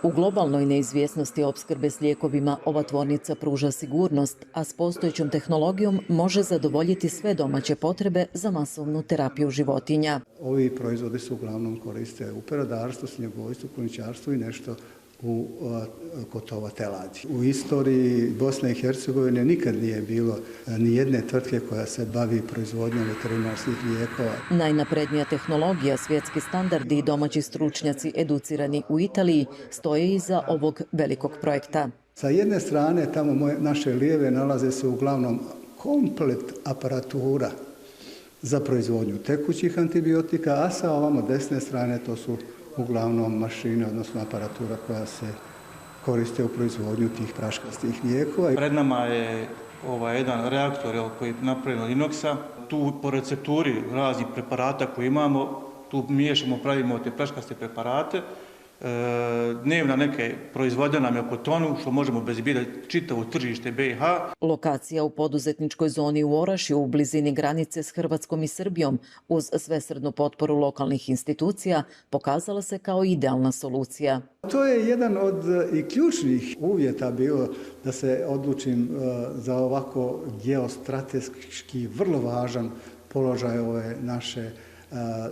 U globalnoj neizvjesnosti opskrbe s lijekovima ova tvornica pruža sigurnost, a s postojećom tehnologijom može zadovoljiti sve domaće potrebe za masovnu terapiju životinja. Ovi proizvodi se uglavnom koriste u peradarstvu, svinjogojstvu, kloničarstvu i nešto kod teladi. U istoriji Bosne i Hercegovine nikad nije bilo ni jedne tvrtke koja se bavi proizvodnjom veterinarskih lijekova. Najnaprednija tehnologija, svjetski standardi i domaći stručnjaci educirani u Italiji stoje iza ovog velikog projekta. Sa jedne strane, tamo naše lijeve nalaze se uglavnom komplet aparatura za proizvodnju tekućih antibiotika, a sa ovamo desne strane to su uglavnom mašine, odnosno aparatura koja se koriste u proizvodnju tih praškastih lijekova. Pred nama je jedan reaktor koji je napravljen od inoksa. Tu po recepturi raznih preparata koje imamo, tu miješamo, pravimo te praškaste preparate. Dnevna neke proizvode nam je oko tonu, što možemo obezbjediti čitavo tržište BiH. Lokacija u poduzetničkoj zoni u Orašju u blizini granice s Hrvatskom i Srbijom uz svesrdnu potporu lokalnih institucija pokazala se kao idealna solucija. To je jedan od i ključnih uvjeta bilo da se odlučim za ovako geostrateški vrlo važan položaj ove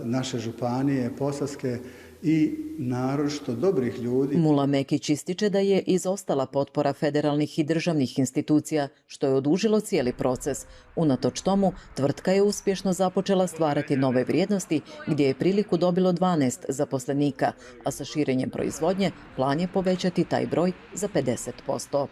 naše županije Posavske i naročito dobrih ljudi. Mula Mekić ističe da je izostala potpora federalnih i državnih institucija, što je odužilo cijeli proces. Unatoč tomu, tvrtka je uspješno započela stvarati nove vrijednosti, gdje je priliku dobilo 12 zaposlenika, a sa širenjem proizvodnje plan je povećati taj broj za 50%.